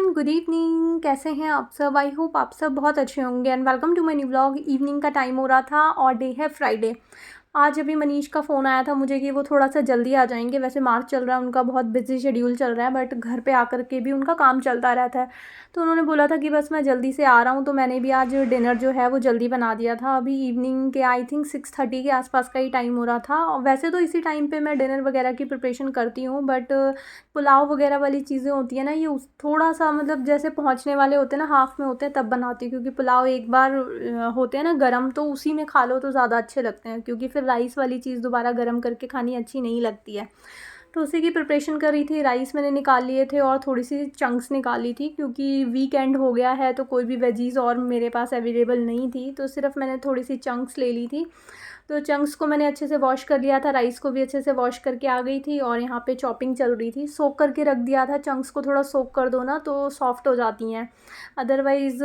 Everyone, good evening. कैसे हैं आप सब? आई होप आप सब बहुत अच्छे होंगे and welcome to my new vlog. Evening का टाइम हो रहा था और डे है फ्राइडे। आज अभी मनीष का फ़ोन आया था मुझे कि वो थोड़ा सा जल्दी आ जाएंगे। वैसे मार्च चल रहा है, उनका बहुत बिजी शेड्यूल चल रहा है, बट घर पे आकर के भी उनका काम चलता रहता है। तो उन्होंने बोला था कि बस मैं जल्दी से आ रहा हूँ, तो मैंने भी आज डिनर जो है वो जल्दी बना दिया था। अभी इवनिंग के आई थिंक 6:30 के आसपास का ही टाइम हो रहा था। और वैसे तो इसी टाइम पे मैं डिनर वगैरह की प्रिपरेशन करती हूँ, बट पुलाव वगैरह वाली चीज़ें होती हैं ना, ये थोड़ा सा मतलब जैसे पहुँचने वाले होते हैं ना, हाफ़ में होते हैं तब बनाती हूँ। क्योंकि पुलाव एक बार होते हैं ना गरम, तो उसी में खा लो तो ज़्यादा अच्छे लगते हैं, क्योंकि फिर राइस वाली चीज़ दोबारा गरम करके खानी अच्छी नहीं लगती है। तो उसी की प्रिपरेशन कर रही थी। राइस मैंने निकाल लिए थे और थोड़ी सी चंक्स निकाली थी, क्योंकि वीकेंड हो गया है तो कोई भी वेजीज़ और मेरे पास अवेलेबल नहीं थी, तो सिर्फ मैंने थोड़ी सी चंक्स ले ली थी। तो चंक्स को मैंने अच्छे से वॉश कर लिया था, राइस को भी अच्छे से वॉश करके आ गई थी और यहाँ पे चॉपिंग चल रही थी। सोक करके रख दिया था। चंक्स को थोड़ा सोक कर दो ना तो सॉफ्ट हो जाती हैं, अदरवाइज़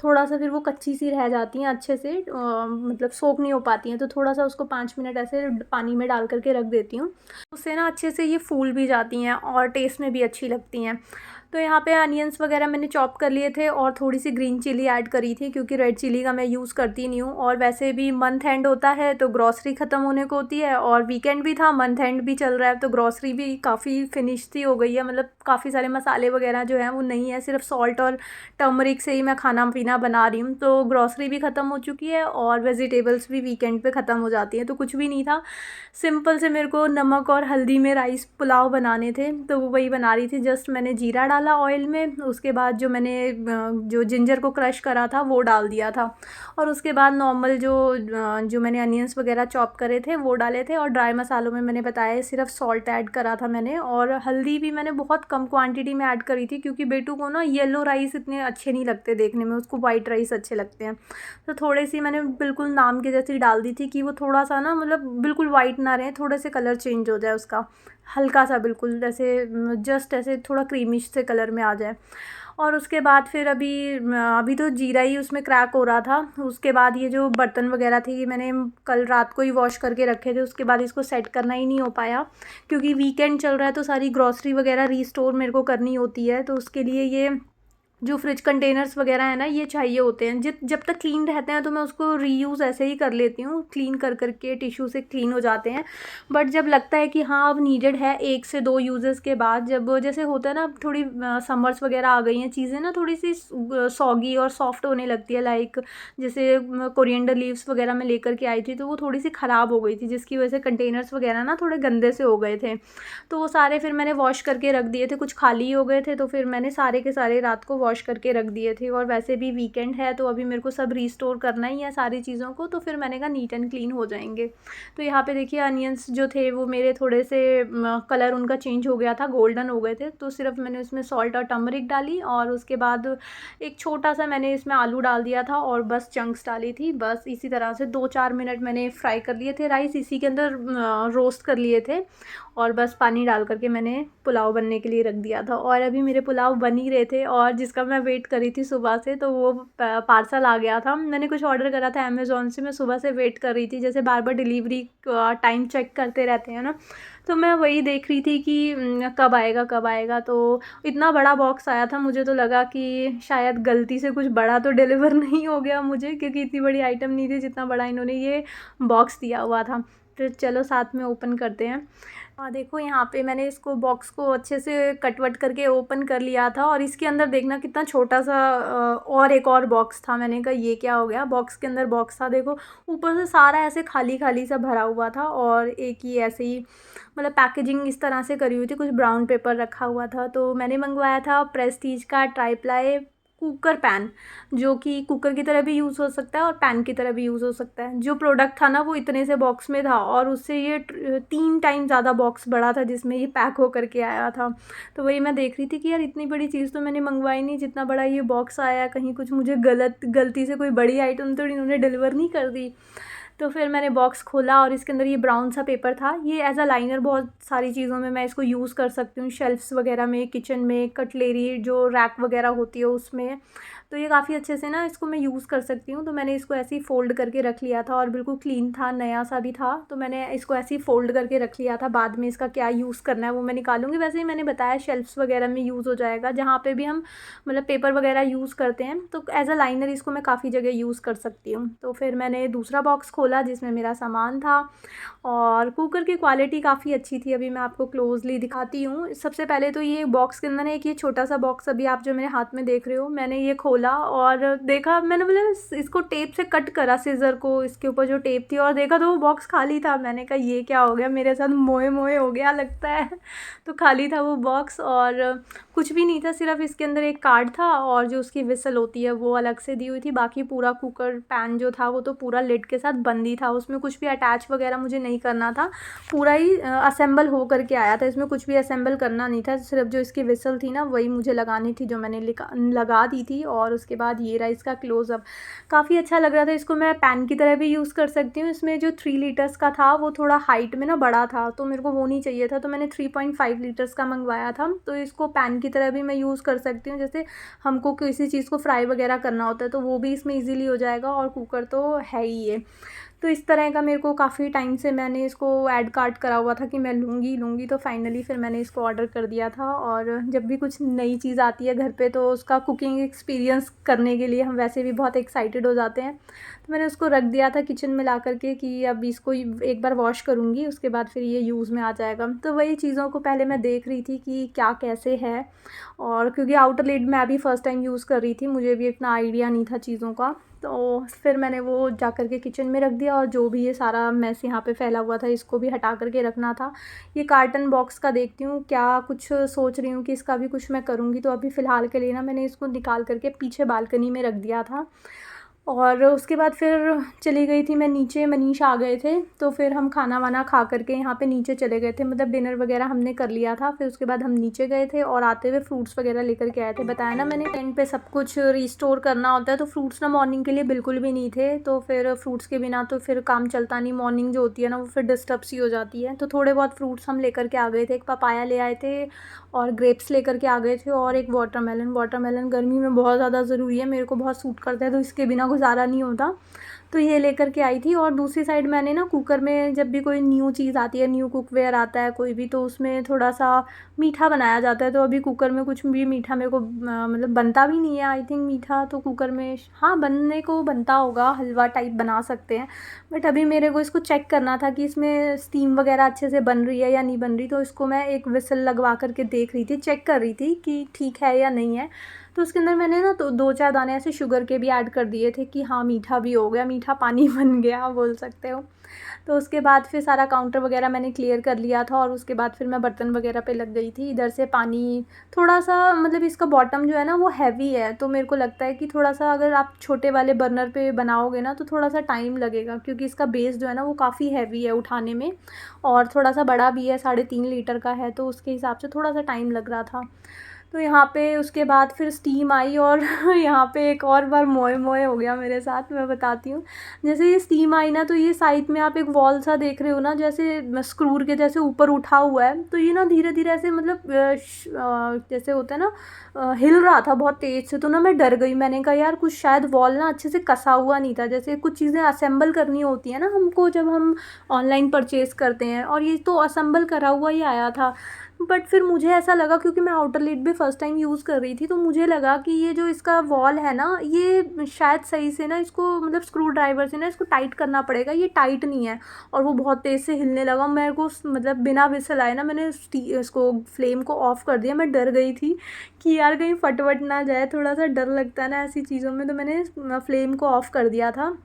थोड़ा सा फिर वो कच्ची सी रह जाती हैं, अच्छे से मतलब सोक नहीं हो पाती हैं। तो थोड़ा सा उसको 5 मिनट ऐसे पानी में डाल करके रख देती हूँ, उससे ना अच्छे से ये फूल भी जाती हैं और टेस्ट में भी अच्छी लगती हैं। तो यहाँ पे अनियंस वगैरह मैंने चॉप कर लिए थे और थोड़ी सी ग्रीन चिली ऐड करी थी, क्योंकि रेड चिली का मैं यूज़ करती नहीं हूँ। और वैसे भी मंथ एंड होता है तो ग्रॉसरी ख़त्म होने को होती है, और वीकेंड भी था, मंथ एंड भी चल रहा है, तो ग्रॉसरी भी काफ़ी फिनिश सी हो गई है। मतलब काफ़ी सारे मसाले वगैरह जो हैं वो नहीं है, सिर्फ सॉल्ट और टर्मरिक से ही मैं खाना पीना बना रही हूँ। तो ग्रॉसरी भी ख़त्म हो चुकी है और वेजिटेबल्स भी वीकेंड पे ख़त्म हो जाती हैं। तो कुछ भी नहीं था, सिंपल से मेरे को नमक और हल्दी में राइस पुलाव बनाने थे, तो वो वही बना रही थी। जस्ट मैंने जीरा डाला ऑयल में, उसके बाद जो मैंने जो जिंजर को क्रश करा था वो डाल दिया था, और उसके बाद नॉर्मल जो मैंने अनियंस वगैरह चॉप करे थे वो डाले थे। और ड्राई मसालों में मैंने बताया सिर्फ सॉल्ट ऐड करा था मैंने, और हल्दी भी मैंने बहुत कम क्वांटिटी में ऐड करी थी, क्योंकि बेटू को ना येलो राइस इतने अच्छे नहीं लगते देखने में, उसको वाइट राइस अच्छे लगते हैं। तो थोड़ी सी मैंने बिल्कुल नाम के जैसी डाल दी थी, कि वो थोड़ा सा ना मतलब बिल्कुल वाइट ना रहे, थोड़े से कलर चेंज हो जाए उसका, हल्का सा बिल्कुल जैसे जस्ट ऐसे थोड़ा क्रीमिश से कलर में आ जाए। और उसके बाद फिर अभी तो जीरा ही उसमें क्रैक हो रहा था। उसके बाद ये जो बर्तन वगैरह थे ये मैंने कल रात को ही वॉश करके रखे थे, उसके बाद इसको सेट करना ही नहीं हो पाया, क्योंकि वीकेंड चल रहा है तो सारी ग्रॉसरी वगैरह रीस्टोर मेरे को करनी होती है। तो उसके लिए ये जो फ्रिज कंटेनर्स वगैरह है ना, ये चाहिए होते हैं। जब तक क्लीन रहते हैं तो मैं उसको रीयूज़ ऐसे ही कर लेती हूँ, क्लीन कर करके टिश्यू से क्लीन हो जाते हैं। बट जब लगता है कि हाँ अब नीडेड है 1 से 2 यूजेस के बाद, जब जैसे होता है ना थोड़ी समर्स वगैरह आ गई हैं, चीज़ें ना थोड़ी सी सॉगी और सॉफ्ट होने लगती है, लाइक जैसे कोरिएंडर लीव्स वगैरह मैं लेकर के आई थी तो वो थोड़ी सी ख़राब हो गई थी, जिसकी वजह से कंटेनर्स वगैरह ना थोड़े गंदे से हो गए थे। तो वो सारे फिर मैंने वॉश करके रख दिए थे, कुछ खाली हो गए थे तो फिर मैंने सारे के सारे रात को वॉश करके रख दिए थे। और वैसे भी वीकेंड है तो अभी मेरे को सब रीस्टोर करना ही है सारी चीज़ों को, तो फिर मैंने कहा नीट एंड क्लीन हो जाएंगे। तो यहाँ पे देखिए अनियंस जो थे वो मेरे थोड़े से कलर उनका चेंज हो गया था, गोल्डन हो गए थे, तो सिर्फ मैंने उसमें सॉल्ट और टर्मरिक डाली, और उसके बाद एक छोटा सा मैंने इसमें आलू डाल दिया था और बस चंक्स डाली थी। बस इसी तरह से 2-4 मिनट मैंने फ्राई कर लिए थे राइस, इसी के अंदर रोस्ट कर लिए थे, और बस पानी डाल करके मैंने पुलाव बनने के लिए रख दिया था। और अभी मेरे पुलाव बन ही रहे थे, और जिसका मैं वेट कर रही थी सुबह से, तो वो पार्सल आ गया था। मैंने कुछ ऑर्डर करा था अमेज़ॉन से, मैं सुबह से वेट कर रही थी, जैसे बार बार डिलीवरी टाइम चेक करते रहते हैं ना, तो मैं वही देख रही थी कि कब आएगा कब आएगा। तो इतना बड़ा बॉक्स आया था, मुझे तो लगा कि शायद गलती से कुछ बड़ा तो डिलीवर नहीं हो गया मुझे, क्योंकि इतनी बड़ी आइटम नहीं थी जितना बड़ा इन्होंने ये बॉक्स दिया हुआ था। तो चलो साथ में ओपन करते हैं। देखो यहाँ पे मैंने इसको बॉक्स को अच्छे से कट वट करके ओपन कर लिया था, और इसके अंदर देखना कितना छोटा सा और एक और बॉक्स था। मैंने कहा ये क्या हो गया, बॉक्स के अंदर बॉक्स था, देखो ऊपर से सारा ऐसे खाली खाली सा भरा हुआ था, और एक ही ऐसे ही मतलब पैकेजिंग इस तरह से करी हुई थी, कुछ ब्राउन पेपर रखा हुआ था। तो मैंने मंगवाया था प्रेस्टीज का ट्राईप्लाई कुकर पैन, जो कि कुकर की तरह भी यूज़ हो सकता है और पैन की तरह भी यूज़ हो सकता है। जो प्रोडक्ट था ना वो इतने से बॉक्स में था, और उससे ये 3 टाइम ज़्यादा बॉक्स बड़ा था जिसमें ये पैक हो करके आया था। तो वही मैं देख रही थी कि यार इतनी बड़ी चीज़ तो मैंने मंगवाई नहीं, जितना बड़ा ये बॉक्स आया, कहीं कुछ मुझे गलती से कोई बड़ी आइटम तो इन्होंने डिलीवर नहीं कर दी। तो फिर मैंने बॉक्स खोला और इसके अंदर ये ब्राउन सा पेपर था। ये एज़ अ लाइनर बहुत सारी चीज़ों में मैं इसको यूज़ कर सकती हूँ, शेल्फ्स वगैरह में, किचन में, कटलेरी जो रैक वगैरह होती है उसमें। तो ये काफ़ी अच्छे से ना इसको मैं यूज़ कर सकती हूँ। तो मैंने इसको ऐसे ही फ़ोल्ड करके रख लिया था और बिल्कुल क्लीन था, नया सा भी था। तो मैंने इसको ऐसे ही फ़ोल्ड करके रख लिया था। बाद में इसका क्या यूज़ करना है वो मैं निकालूँगी। वैसे ही मैंने बताया शेल्फ्स वगैरह में यूज़ हो जाएगा, जहाँ पे भी हम मतलब पेपर वगैरह यूज़ करते हैं। तो एज़ अ लाइनर इसको मैं काफ़ी जगह यूज़ कर सकती हूँ। तो फिर मैंने दूसरा बॉक्स खोला जिसमें मेरा सामान था, और कुकर की क्वालिटी काफ़ी अच्छी थी। अभी मैं आपको क्लोज़ली दिखाती हूँ। सबसे पहले तो ये बॉक्स के अंदर ना एक ये छोटा-सा बॉक्स अभी आप जो मेरे हाथ में देख रहे हो, मैंने ये खोला और देखा, मैंने मतलब इसको टेप से कट करा, सीज़र को, इसके ऊपर जो टेप थी, और देखा तो वो बॉक्स खाली था। मैंने कहा ये क्या हो गया, मेरे साथ मोए-मोए हो गया लगता है। तो खाली था वो बॉक्स और कुछ भी नहीं था, सिर्फ़ इसके अंदर एक कार्ड था और जो उसकी व्हिसल होती है वो अलग से दी हुई थी। बाकी पूरा कुकर पैन जो था वो तो पूरा लिड के साथ बंद ही था, उसमें कुछ भी अटैच वगैरह मुझे नहीं करना था। पूरा ही असेंबल हो करके आया था, इसमें कुछ भी असेंबल करना नहीं था। सिर्फ जो इसकी व्हिसल थी ना वही मुझे लगानी थी, जो मैंने लगा दी थी। और उसके बाद ये रहा इसका क्लोज़अप, काफ़ी अच्छा लग रहा था। इसको मैं पैन की तरह भी यूज़ कर सकती हूँ। इसमें जो 3 लीटर्स का था वो थोड़ा हाइट में ना बड़ा था, तो मेरे को वो नहीं चाहिए था, तो मैंने 3.5 लीटर्स का मंगवाया था। तो इसको पैन की तरह भी मैं यूज़ कर सकती हूँ। जैसे हमको किसी चीज़ को फ्राई वगैरह करना होता है तो वो भी इसमें ईज़िली हो जाएगा, और कुकर तो है ही ये। तो इस तरह का मेरे को काफ़ी टाइम से मैंने इसको ऐड कार्ट करा हुआ था कि मैं लूँगी, तो फाइनली फिर मैंने इसको ऑर्डर कर दिया था। और जब भी कुछ नई चीज़ आती है घर पे तो उसका कुकिंग एक्सपीरियंस करने के लिए हम वैसे भी बहुत एक्साइटेड हो जाते हैं। तो मैंने उसको रख दिया था किचन में ला कर के कि अब इसको एक बार वॉश करूँगी, उसके बाद फिर ये यूज़ में आ जाएगा। तो वही चीज़ों को पहले मैं देख रही थी कि क्या कैसे है, और क्योंकि आउटर लिड मैं अभी फ़र्स्ट टाइम यूज़ कर रही थी, मुझे भी इतना आइडिया नहीं था चीज़ों का। तो फिर मैंने वो जा कर के किचन में रख दिया, और जो भी ये सारा मैस यहाँ पे फैला हुआ था इसको भी हटा कर के रखना था। ये कार्टन बॉक्स का देखती हूँ, क्या कुछ सोच रही हूँ कि इसका भी कुछ मैं करूँगी। तो अभी फ़िलहाल के लिए ना मैंने इसको निकाल कर के पीछे बालकनी में रख दिया था। और उसके बाद फिर चली गई थी मैं नीचे, मनीष आ गए थे, तो फिर हम खाना वाना खा कर के यहाँ पे नीचे चले गए थे। मतलब डिनर वगैरह हमने कर लिया था। फिर उसके बाद हम नीचे गए थे और आते हुए फ्रूट्स वगैरह लेकर के आए थे। बताया ना मैंने, टेंट पे सब कुछ रिस्टोर करना होता है, तो फ्रूट्स ना मॉर्निंग के लिए बिल्कुल भी नहीं थे। तो फिर फ्रूट्स के बिना तो फिर काम चलता नहीं, मॉर्निंग जो होती है ना वो फिर डिस्टर्ब सी हो जाती है। तो थोड़े बहुत फ्रूट्स हम लेकर के आ गए थे। एक पपाया ले आए थे और ग्रेप्स लेकर के आ गए थे, और एक वाटरमेलन गर्मी में बहुत ज़्यादा ज़रूरी है, मेरे को बहुत सूट करता है, तो इसके बिना गुजारा नहीं होता। तो ये लेकर के आई थी। और दूसरी साइड मैंने ना कुकर में, जब भी कोई न्यू चीज़ आती है, न्यू कुकवेयर आता है कोई भी, तो उसमें थोड़ा सा मीठा बनाया जाता है। तो अभी कुकर में कुछ भी मीठा मेरे को मतलब बनता भी नहीं है आई थिंक मीठा, तो कुकर में हाँ बनने को बनता होगा, हलवा टाइप बना सकते हैं। बट अभी मेरे को इसको चेक करना था कि इसमें स्टीम वगैरह अच्छे से बन रही है या नहीं बन रही। तो इसको मैं एक विसल लगवा करके देख रही थी, चेक कर रही थी कि ठीक है या नहीं है। तो उसके अंदर मैंने ना तो 2-4 दाने ऐसे शुगर के भी ऐड कर दिए थे कि हाँ मीठा भी हो गया, मीठा पानी बन गया बोल सकते हो। तो उसके बाद फिर सारा काउंटर वगैरह मैंने क्लियर कर लिया था, और उसके बाद फिर मैं बर्तन वगैरह पे लग गई थी। इधर से पानी थोड़ा-सा, मतलब इसका बॉटम जो है ना वो हैवी है, तो मेरे को लगता है कि थोड़ा-सा अगर आप छोटे वाले बर्नर पे बनाओगे ना तो थोड़ा-सा टाइम लगेगा, क्योंकि इसका बेस जो है ना वो काफ़ी हैवी है उठाने में, और थोड़ा-सा बड़ा भी है, 3.5 लीटर का है, तो उसके हिसाब से थोड़ा-सा टाइम लग रहा था। तो यहाँ पे उसके बाद फिर स्टीम आई, और यहाँ पे एक और बार मोए-मोए हो गया मेरे साथ, मैं बताती हूँ। जैसे ये स्टीम आई ना, तो ये साइड में आप एक वॉल सा देख रहे हो ना, जैसे स्क्रूर के जैसे ऊपर उठा हुआ है, तो ये ना धीरे-धीरे ऐसे मतलब जैसे होता है ना हिल रहा था बहुत तेज़ से। तो ना मैं डर गई, मैंने कहा यार कुछ शायद वॉल ना अच्छे से कसा हुआ नहीं था। जैसे कुछ चीज़ें असेंबल करनी होती है ना हमको जब हम ऑनलाइन परचेज़ करते हैं, और ये तो असेंबल करा हुआ ही आया था। बट फिर मुझे ऐसा लगा, क्योंकि मैं आउटर लिड भी फ़र्स्ट टाइम यूज़ कर रही थी, तो मुझे लगा कि ये जो इसका वॉल है ना, ये शायद सही से ना इसको मतलब स्क्रू ड्राइवर से ना इसको टाइट करना पड़ेगा, ये टाइट नहीं है। और वो बहुत तेज़ से हिलने लगा, मेरे को मतलब बिना व्हिसल आए ना मैंने इसको फ्लेम को ऑफ़ कर दिया। मैं डर गई थी कि यार कहीं फट वट ना जाए, थोड़ा-सा डर लगता है ना ऐसी चीज़ों में, तो मैंने फ्लेम को ऑफ़ कर दिया था।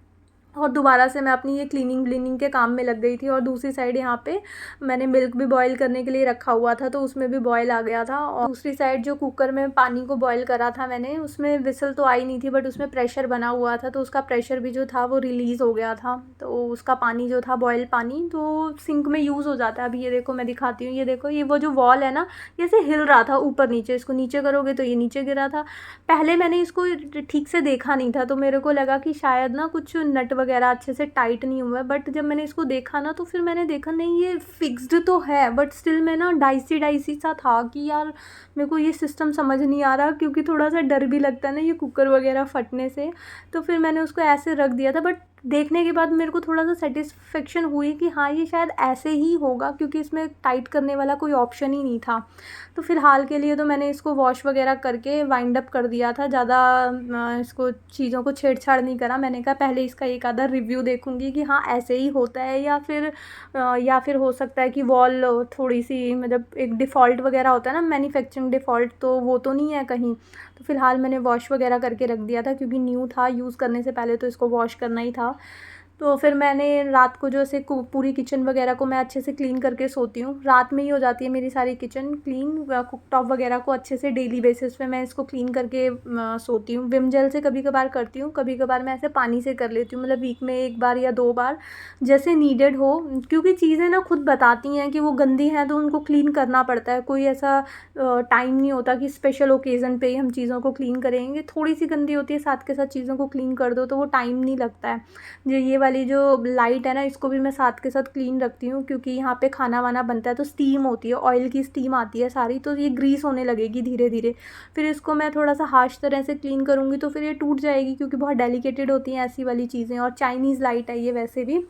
और दोबारा से मैं अपनी ये क्लीनिंग व्लीनिंग के काम में लग गई थी। और दूसरी साइड यहाँ पे मैंने मिल्क भी बॉईल करने के लिए रखा हुआ था, तो उसमें भी बॉईल आ गया था। और दूसरी साइड जो कुकर में पानी को बॉईल करा था मैंने, उसमें विसल तो आई नहीं थी, बट उसमें प्रेशर बना हुआ था, तो उसका प्रेशर भी जो था वो रिलीज़ हो गया था। तो उसका पानी जो था, बॉयल पानी, तो सिंक में यूज़ हो जाता है। अभी ये देखो, मैं दिखाती हूँ, ये देखो, ये वो जो वॉल है ना, जैसे हिल रहा था ऊपर नीचे, इसको नीचे करोगे तो ये नीचे गिरा था। पहले मैंने इसको ठीक से देखा नहीं था, तो मेरे को लगा कि शायद ना कुछ नट वगैरह अच्छे से टाइट नहीं हुआ है, बट जब मैंने इसको देखा ना तो फिर मैंने देखा नहीं ये फिक्स्ड तो है, बट स्टिल मैं ना डाइसी डाइसी सा था कि यार मेरे को ये सिस्टम समझ नहीं आ रहा, क्योंकि थोड़ा सा डर भी लगता है ना ये कुकर वगैरह फटने से। तो फिर मैंने उसको ऐसे रख दिया था, बट देखने के बाद मेरे को थोड़ा सा सेटिस्फेक्शन हुई कि हाँ ये शायद ऐसे ही होगा, क्योंकि इसमें टाइट करने वाला कोई ऑप्शन ही नहीं था। तो फ़िलहाल के लिए तो मैंने इसको वॉश वगैरह करके वाइंड अप कर दिया था, ज़्यादा इसको चीज़ों को छेड़छाड़ नहीं करा। मैंने कहा पहले इसका एक आधा रिव्यू देखूँगी कि हाँ ऐसे ही होता है या फिर हो सकता है कि वॉल थोड़ी सी मतलब एक डिफ़ॉल्ट वगैरह होता है ना, मैन्युफैक्चरिंग डिफ़ॉल्ट, तो वो तो नहीं है कहीं। तो फ़िलहाल मैंने वॉश वगैरह करके रख दिया था, क्योंकि न्यू था, यूज़ करने से पहले तो इसको वॉश करना ही था। तो फिर मैंने रात को जो ऐसे पूरी किचन वगैरह को मैं अच्छे से क्लीन करके सोती हूँ। रात में ही हो जाती है मेरी सारी किचन क्लीन, कुकटॉप वगैरह को अच्छे से डेली बेसिस पे मैं इसको क्लीन करके सोती हूँ। विम जेल से कभी कभार करती हूँ, कभी कभार मैं ऐसे पानी से कर लेती हूँ, मतलब वीक में 1 बार या 2 बार जैसे नीडेड हो, क्योंकि चीज़ें ना खुद बताती हैं कि वो गंदी हैं तो उनको क्लीन करना पड़ता है। कोई ऐसा टाइम नहीं होता कि स्पेशल ओकेज़न पे ही हम चीज़ों को क्लीन करेंगे। थोड़ी सी गंदी होती है, साथ के साथ चीज़ों को क्लीन कर दो तो वो टाइम नहीं लगता है। ये वाली जो लाइट है ना, इसको भी मैं साथ के साथ क्लीन रखती हूँ, क्योंकि यहाँ पे खाना वाना बनता है तो स्टीम होती है, ऑयल की स्टीम आती है सारी, तो ये ग्रीस होने लगेगी धीरे धीरे। फिर इसको मैं थोड़ा सा हार्श तरह से क्लीन करूँगी तो फिर ये टूट जाएगी, क्योंकि बहुत डेलिकेटेड होती हैं ऐसी वाली चीज़ें, और चाइनीज़ लाइट है ये वैसे भी।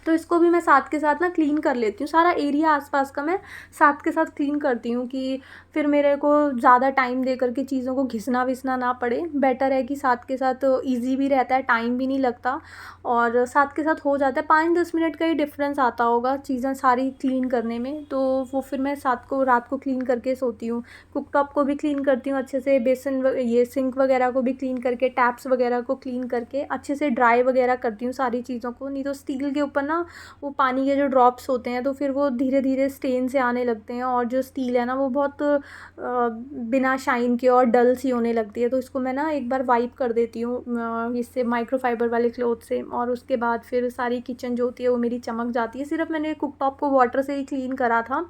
तो इसको भी मैं साथ के साथ ना क्लीन कर लेती हूँ, सारा एरिया आसपास का मैं साथ के साथ क्लीन करती हूँ, कि फिर मेरे को ज़्यादा टाइम दे करके चीज़ों को घिसना विसना ना पड़े। बेटर है कि साथ के साथ इजी भी रहता है, टाइम भी नहीं लगता और साथ के साथ हो जाता है। 5-10 मिनट का ही डिफरेंस आता होगा चीज़ें सारी क्लीन करने में। तो वो फिर मैं रात को क्लीन करके सोती हूँ। कुकटॉप को भी क्लीन करती हूँ अच्छे से, बेसन ये सिंक वगैरह को भी क्लीन करके, टैप्स वगैरह को क्लीन करके अच्छे से ड्राई वगैरह करती हूँ सारी चीज़ों को। नहीं तो स्टील के ऊपर ना वो पानी के जो ड्रॉप्स होते हैं तो फिर वो धीरे धीरे स्टेन से आने लगते हैं, और जो स्टील है ना वो बहुत बिना शाइन के और डल सी होने लगती है। तो इसको मैं ना एक बार वाइप कर देती हूँ इससे, माइक्रोफाइबर वाले क्लॉथ से, और उसके बाद फिर सारी किचन जो होती है वो मेरी चमक जाती है। सिर्फ मैंने कुकटॉप को वाटर से ही क्लीन करा था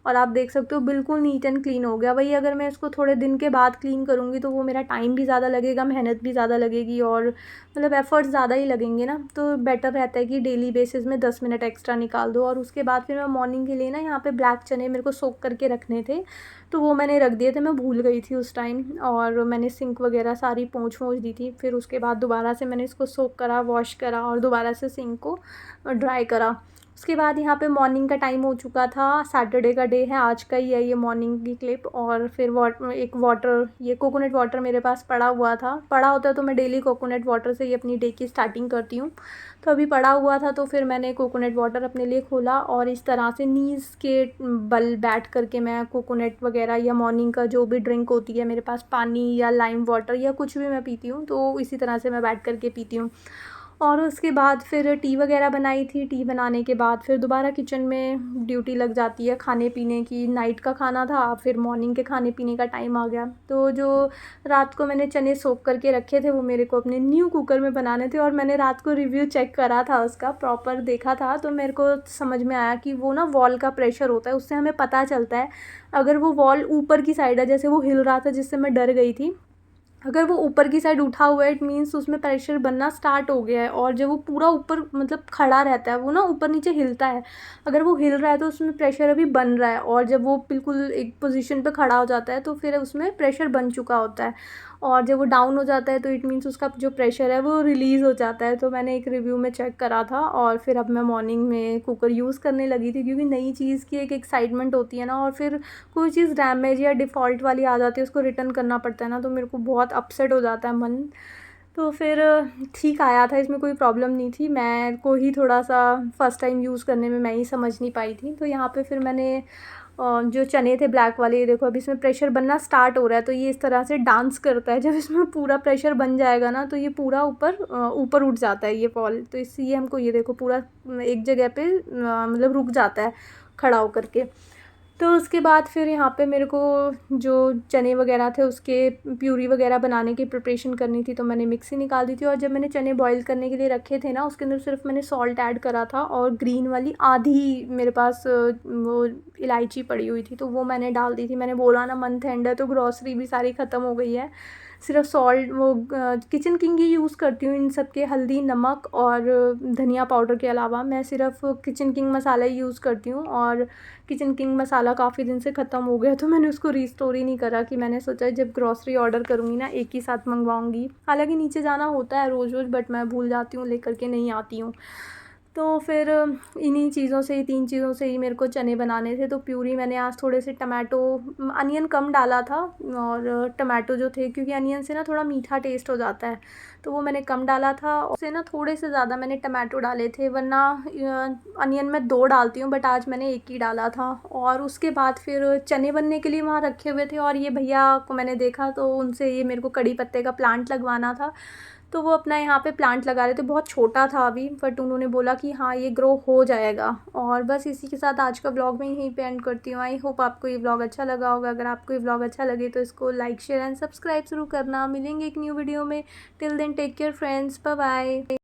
और आप देख सकते हो बिल्कुल नीट एंड क्लीन हो गया। वही अगर मैं इसको थोड़े दिन के बाद क्लीन करूँगी तो वो मेरा टाइम भी ज़्यादा लगेगा, मेहनत भी ज़्यादा लगेगी, और मतलब एफ़र्ट्स ज़्यादा ही लगेंगे ना। तो बेटर रहता है कि डेली बेसिस में 10 मिनट एक्स्ट्रा निकाल दो। और उसके बाद फिर मैं मॉर्निंग के लिए ना यहाँ पे ब्लैक चने मेरे को सोक करके रखने थे, तो वो मैंने रख दिए थे, मैं भूल गई थी उस टाइम, और मैंने सिंक वगैरह सारी पोंछ दी थी। फिर उसके बाद दोबारा से मैंने इसको सोक करा, वॉश करा और दोबारा से सिंक को ड्राई करा। उसके बाद यहाँ पे मॉर्निंग का टाइम हो चुका था, सैटरडे का डे है, आज का ही है ये मॉर्निंग की क्लिप। और फिर वाटर ये कोकोनट वाटर मेरे पास पड़ा हुआ था, पड़ा होता है तो मैं डेली कोकोनट वाटर से ही अपनी डे की स्टार्टिंग करती हूँ। तो अभी पड़ा हुआ था तो फिर मैंने कोकोनट वाटर अपने लिए खोला, और इस तरह से नीज़ के बल बैठ करके मैं कोकोनट वगैरह या मॉर्निंग का जो भी ड्रिंक होती है मेरे पास, पानी या लाइम वाटर या कुछ भी मैं पीती हूँ, तो इसी तरह से मैं बैठ करके पीती हूँ। और उसके बाद फिर टी वगैरह बनाई थी, टी बनाने के बाद फिर दोबारा किचन में ड्यूटी लग जाती है खाने पीने की। नाइट का खाना था, फिर मॉर्निंग के खाने पीने का टाइम आ गया। तो जो रात को मैंने चने सोक करके रखे थे वो मेरे को अपने न्यू कुकर में बनाने थे, और मैंने रात को रिव्यू चेक करा था उसका, प्रॉपर देखा था, तो मेरे को समझ में आया कि वो ना वॉल का प्रेशर होता है, उससे हमें पता चलता है अगर वो वॉल ऊपर की साइड है, जैसे वो हिल रहा था जिससे मैं डर गई थी, अगर वो ऊपर की साइड उठा हुआ है इट मीन्स उसमें प्रेशर बनना स्टार्ट हो गया है। और जब वो पूरा ऊपर मतलब खड़ा रहता है, वो ना ऊपर नीचे हिलता है, अगर वो हिल रहा है तो उसमें प्रेशर अभी बन रहा है, और जब वो बिल्कुल एक पोजीशन पे खड़ा हो जाता है तो फिर उसमें प्रेशर बन चुका होता है, और जब वो डाउन हो जाता है तो इट मीन्स उसका जो प्रेशर है वो रिलीज़ हो जाता है। तो मैंने एक रिव्यू में चेक करा था, और फिर अब मैं मॉर्निंग में कुकर यूज़ करने लगी थी, क्योंकि नई चीज़ की एक एक्साइटमेंट होती है ना, और फिर कोई चीज़ डैमेज या डिफ़ॉल्ट वाली आ जाती है उसको रिटर्न करना पड़ता है ना, तो मेरे को बहुत अपसेट हो जाता है मन। तो फिर ठीक आया था, इसमें कोई प्रॉब्लम नहीं थी, मैं को ही थोड़ा सा फ़र्स्ट टाइम यूज़ करने में मैं ही समझ नहीं पाई थी। तो यहाँ पे फिर मैंने जो चने थे ब्लैक वाले, ये देखो अभी इसमें प्रेशर बनना स्टार्ट हो रहा है, तो ये इस तरह से डांस करता है, जब इसमें पूरा प्रेशर बन जाएगा ना तो ये पूरा ऊपर उठ जाता है ये बॉल। तो इसलिए हमको ये देखो पूरा एक जगह पे मतलब रुक जाता है खड़ा होकर के। तो उसके बाद फिर यहाँ पे मेरे को जो चने वगैरह थे उसके प्यूरी वगैरह बनाने की प्रिपरेशन करनी थी, तो मैंने मिक्सी निकाल दी थी, और जब मैंने चने बॉईल करने के लिए रखे थे ना उसके अंदर सिर्फ मैंने सॉल्ट ऐड करा था, और ग्रीन वाली आधी मेरे पास वो इलायची पड़ी हुई थी तो वो मैंने डाल दी थी। मैंने बोला ना मंथ एंड है तो ग्रॉसरी भी सारी ख़त्म हो गई है, सिर्फ सॉल्ट वो किचन किंग ही यूज़ करती हूँ इन सब के, हल्दी, नमक और धनिया पाउडर के अलावा मैं सिर्फ किचन किंग मसाला ही यूज़ करती हूँ। और किचन किंग मसाला काफ़ी दिन से ख़त्म हो गया तो मैंने उसको रीस्टोर ही नहीं करा, कि मैंने सोचा जब ग्रॉसरी ऑर्डर करूँगी ना एक ही साथ मंगवाऊँगी। हालांकि नीचे जाना होता है रोज़ रोज़, बट मैं भूल जाती हूँ, लेकर के नहीं आती हूँ। तो फिर इन्हीं चीज़ों से ही, 3 चीज़ों से ही मेरे को चने बनाने थे। तो प्यूरी मैंने आज थोड़े से टमाटो, अनियन कम डाला था और टमाटो जो थे, क्योंकि अनियन से ना थोड़ा मीठा टेस्ट हो जाता है, तो वो मैंने कम डाला था। उससे ना थोड़े से ज़्यादा मैंने टमाटो डाले थे, वरना अनियन मैं 2 डालती हूँ, बट आज मैंने 1 ही डाला था। और उसके बाद फिर चने बनने के लिए वहाँ रखे हुए थे, और ये भैया को मैंने देखा तो उनसे ये मेरे को कड़ी पत्ते का प्लांट लगवाना था, तो वो अपना यहाँ पे प्लांट लगा रहे थे। बहुत छोटा था अभी, बट उन्होंने बोला कि हाँ ये ग्रो हो जाएगा। और बस इसी के साथ आज का व्लॉग मैं यहीं पे एंड करती हूँ। आई होप आपको ये व्लॉग अच्छा लगा होगा। अगर आपको ये व्लॉग अच्छा लगे तो इसको लाइक, शेयर एंड सब्सक्राइब ज़रूर करना। मिलेंगे एक न्यू वीडियो में। Till then take care friends, bye bye.